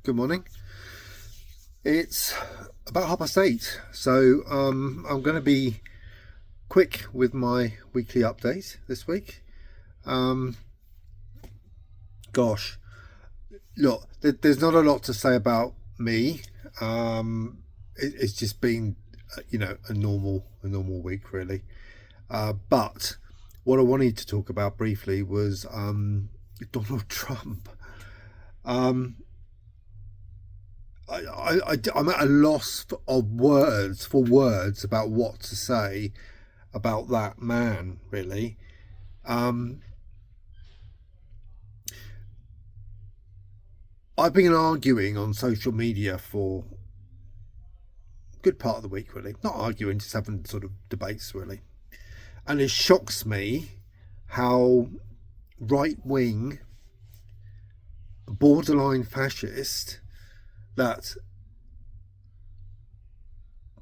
Good morning. It's about 8:30, so I'm going to be quick with my weekly update this week. Um, Gosh, look, there's not a lot to say about me. It's just been, a normal week really. But what I wanted to talk about briefly was Donald Trump. Um, I'm at a loss of words about what to say about that man, really. Um, I've been arguing on social media for a good part of the week, really. Not arguing, just having sort of debates, really. And it shocks me how right wing, borderline fascist that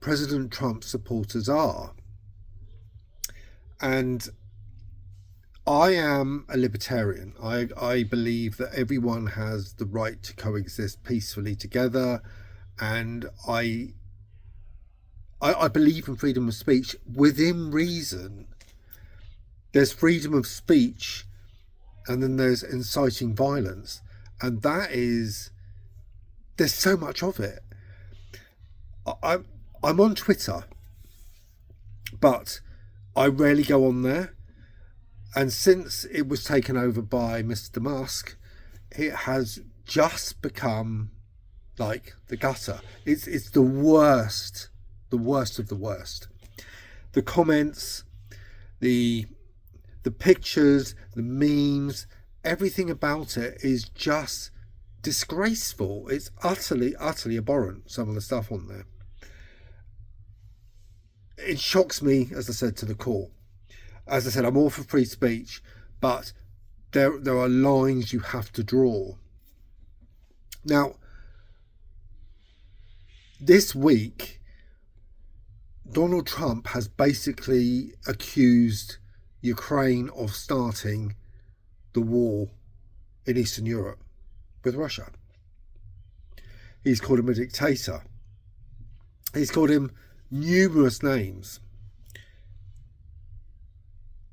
President Trump's supporters are. And I am a libertarian. I believe that everyone has the right to coexist peacefully together, and I believe in freedom of speech within reason. There's freedom of speech, and then there's inciting violence, and there's so much of it. I'm on Twitter, but I rarely go on there. And since it was taken over by Mr. Musk, it has just become like the gutter. It's the worst of the worst. The comments, the pictures, the memes, everything about it is just disgraceful. It's utterly abhorrent, some of the stuff on there. It shocks me, as I said, to the core. As I said, I'm all for free speech, but there are lines you have to draw. Now, this week, Donald Trump has basically accused Ukraine of starting the war in Eastern Europe with Russia. He's called him a dictator. He's called him numerous names.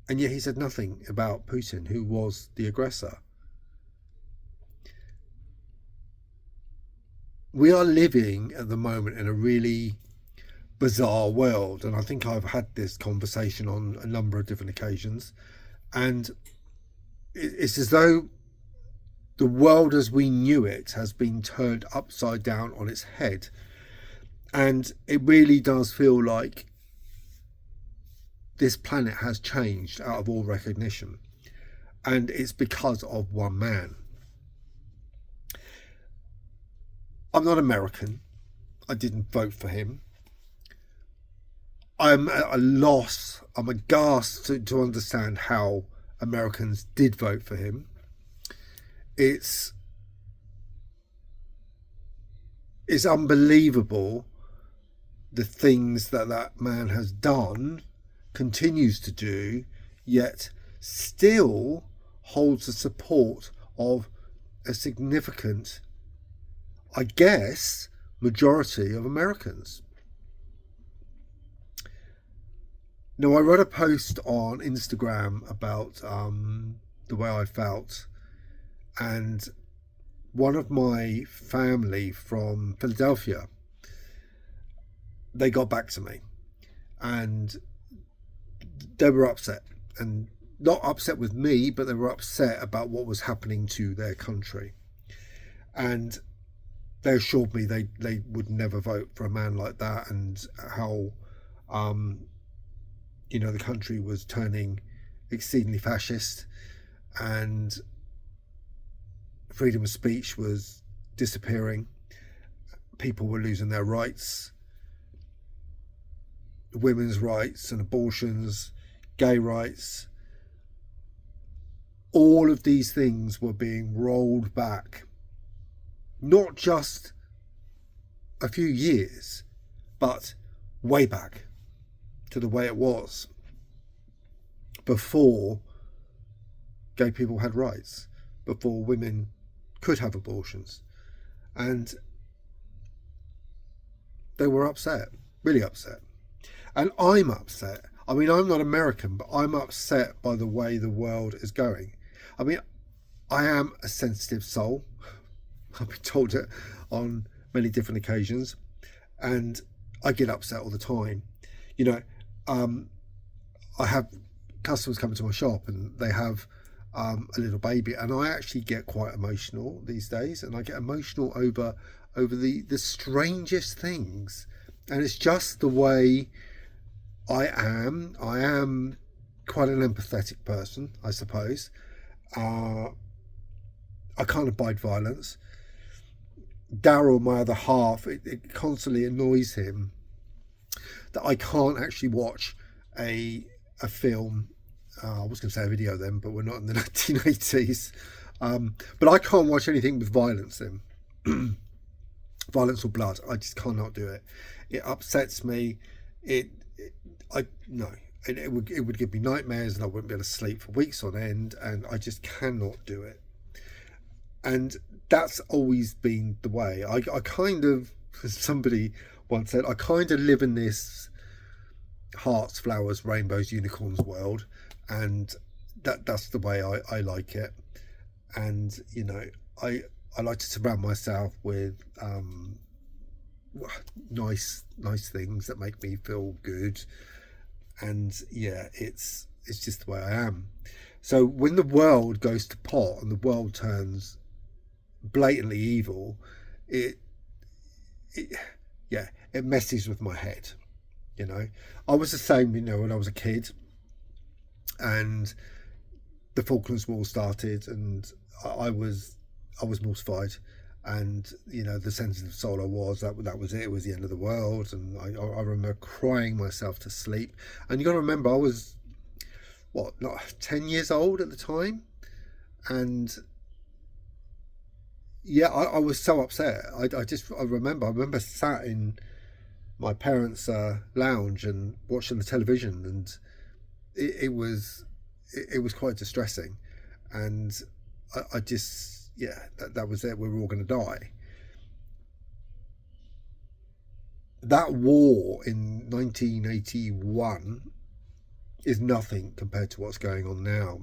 And yet he said nothing about Putin, who was the aggressor. We are living at the moment in a really bizarre world, and I think I've had this conversation on a number of different occasions, and it's as though the world as we knew it has been turned upside down on its head, and it really does feel like this planet has changed out of all recognition, and it's because of one man. I'm not American. I didn't vote for him. I'm at a loss, I'm aghast to understand how Americans did vote for him. It's unbelievable the things that man has done, continues to do, yet still holds the support of a significant, I guess, majority of Americans. Now, I wrote a post on Instagram about the way I felt, and one of my family from Philadelphia, they got back to me, and they were upset, and not upset with me, but they were upset about what was happening to their country. And they assured me they would never vote for a man like that, and how the country was turning exceedingly fascist, and freedom of speech was disappearing. People were losing their rights, women's rights and abortions, gay rights. All of these things were being rolled back, not just a few years, but way back to the way it was before gay people had rights, before women could have abortions, and they were upset, really upset. And I'm upset. I mean, I'm not American, but I'm upset by the way the world is going. I mean, I am a sensitive soul. I've been told it on many different occasions, and I get upset all the time. You know, I have customers coming to my shop and they have a little baby, and I actually get quite emotional these days, and I get emotional over the strangest things, and it's just the way I am. I am quite an empathetic person, I suppose. I can't abide violence. Daryl, my other half, it constantly annoys him that I can't actually watch a film. I was going to say a video then, but we're not in the 1980s. But I can't watch anything with violence in. Violence or blood. I just cannot do it. It upsets me. It would give me nightmares, and I wouldn't be able to sleep for weeks on end, and I just cannot do it. And that's always been the way. I kind of, as somebody once said, I kind of live in this hearts, flowers, rainbows, unicorns world, and that's the way I like it. And you know, I like to surround myself with nice things that make me feel good. And yeah, it's just the way I am. So when the world goes to pot and the world turns blatantly evil, it messes with my head. You know, I was the same, you know, when I was a kid and the Falklands War started, and I was mortified, and you know, the sensitive soul I was, that was it. It was the end of the world, and I remember crying myself to sleep. And you got to remember, I was not 10 years old at the time, and yeah, I was so upset. I remember sat in my parents' lounge and watching the television, and it was quite distressing, and I just, that was it. We were all going to die. That war in 1981 is nothing compared to what's going on now.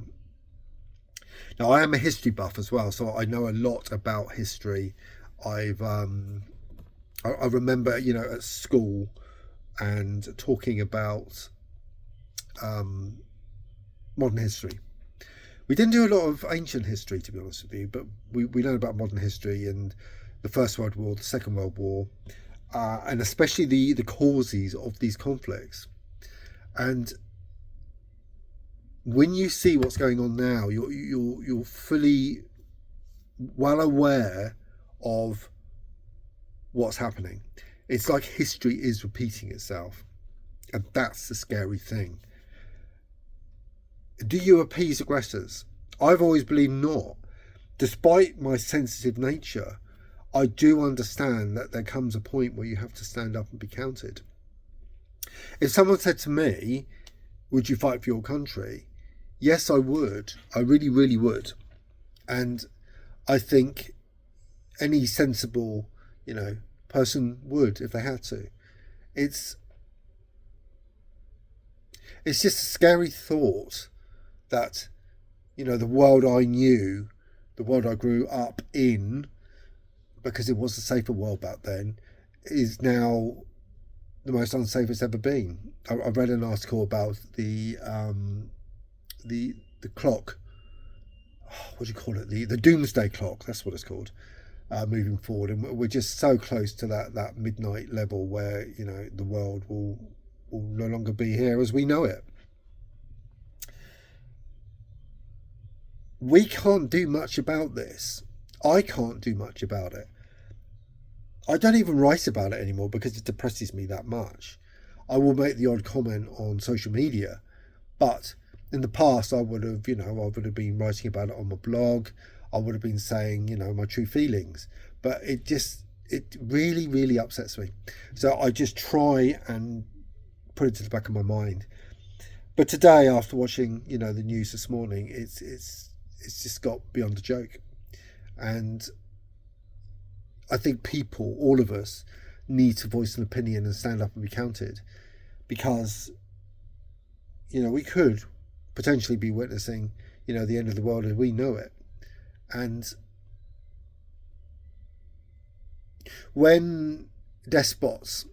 Now, I am a history buff as well, so I know a lot about history. I remember, you know, at school and talking about modern history. We didn't do a lot of ancient history, to be honest with you, but we learned about modern history and the First World War, the Second World War, and especially the causes of these conflicts. And when you see what's going on now, you're fully well aware of what's happening. It's like history is repeating itself, and that's the scary thing. Do you appease aggressors? I've always believed not. Despite my sensitive nature, I do understand that there comes a point where you have to stand up and be counted. If someone said to me, would you fight for your country? Yes, I would. I really, really would. And I think any sensible, you know, person would if they had to. It's just a scary thought that, you know, the world I knew, the world I grew up in, because it was a safer world back then, is now the most unsafe it's ever been. I read an article about the clock. What do you call it? The doomsday clock. That's what it's called. Moving forward, and we're just so close to that midnight level where, you know, the world will no longer be here as we know it. We can't do much about this. I can't do much about it. I don't even write about it anymore because it depresses me that much. I will make the odd comment on social media, but in the past I would have been writing about it on my blog. I would have been saying, you know, my true feelings, but it really, really upsets me. So I just try and put it to the back of my mind. But today, after watching, you know, the news this morning, it's just got beyond a joke. And I think people, all of us, need to voice an opinion and stand up and be counted, because, you know, we could potentially be witnessing, you know, the end of the world as we know it. And when despots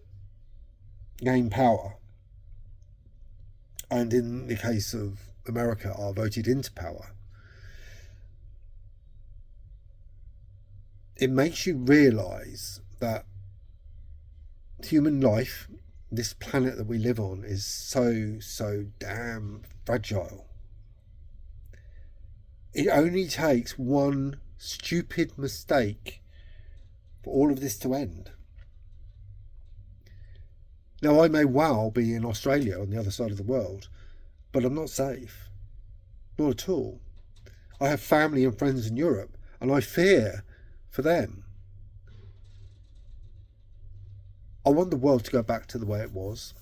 gain power, and in the case of America are voted into power, it makes you realise that human life, this planet that we live on, is so damn fragile. It only takes one stupid mistake for all of this to end. Now, I may well be in Australia on the other side of the world, but I'm not safe. Not at all. I have family and friends in Europe, and I fear for them. I want the world to go back to the way it was,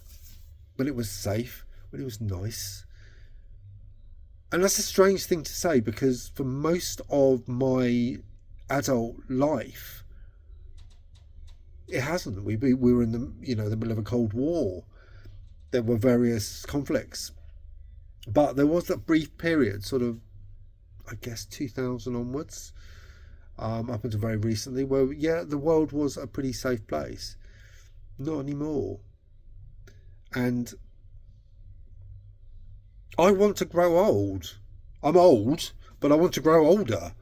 when it was safe, when it was nice. And that's a strange thing to say, because for most of my adult life, it hasn't. We were in the middle of a Cold War. There were various conflicts, but there was that brief period, sort of, I guess 2000 onwards, up until very recently, where the world was a pretty safe place. Not anymore. And I want to grow old. I'm old, but I want to grow older.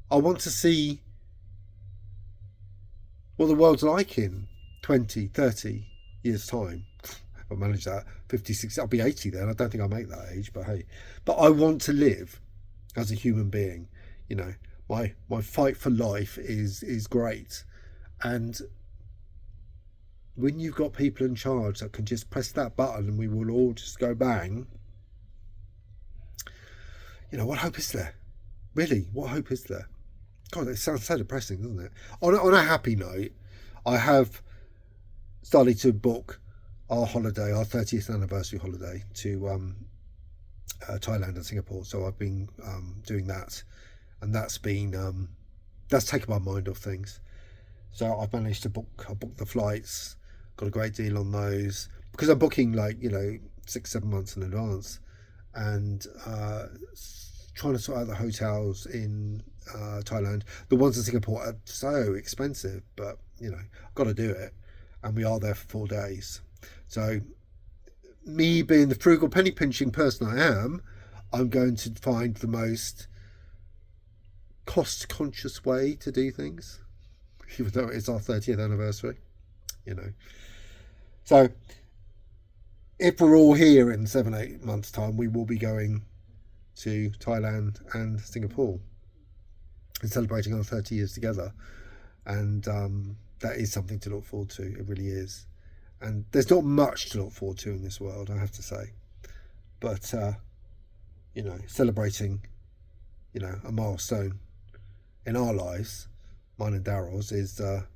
I want to see what the world's like in 20, 30 years' time. If I manage that, 50, 60, I'll be 80 then. I don't think I'll make that age, but hey. But I want to live as a human being. You know, my fight for life is great. And when you've got people in charge that can just press that button and we will all just go bang, you know, what hope is there? Really, what hope is there? God, it sounds so depressing, doesn't it? On a happy note, I have started to book our holiday, our 30th anniversary holiday, to Thailand and Singapore. So I've been doing that, and that's been that's taken my mind off things. So I've managed to book the flights, got a great deal on those, because I'm booking 6-7 months in advance, and trying to sort out the hotels in Thailand. The ones in Singapore are so expensive, but you know, I've got to do it, and we are there for 4 days. So me being the frugal penny pinching person I am, I'm going to find the most cost conscious way to do things, even though it's our 30th anniversary, you know. So if we're all here in 7-8 months time, we will be going to Thailand and Singapore and celebrating our 30 years together, and that is something to look forward to. It really is. And there's not much to look forward to in this world, I have to say, but you know, celebrating, you know, a milestone in our lives, mine and Daryl's, is a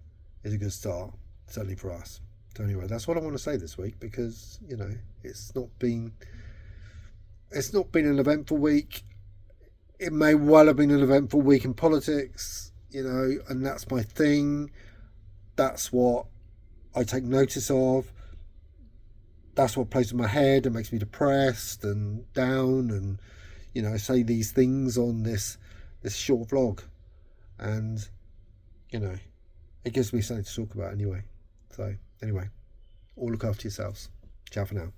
good start, certainly for us. So anyway, that's what I want to say this week, because you know, it's not been an eventful week. It may well have been an eventful week in politics, you know, and that's my thing. That's what I take notice of. That's what plays in my head and makes me depressed and down, and you know, I say these things on this short vlog, and you know, it gives me something to talk about anyway. So anyway, all look after yourselves. Ciao for now.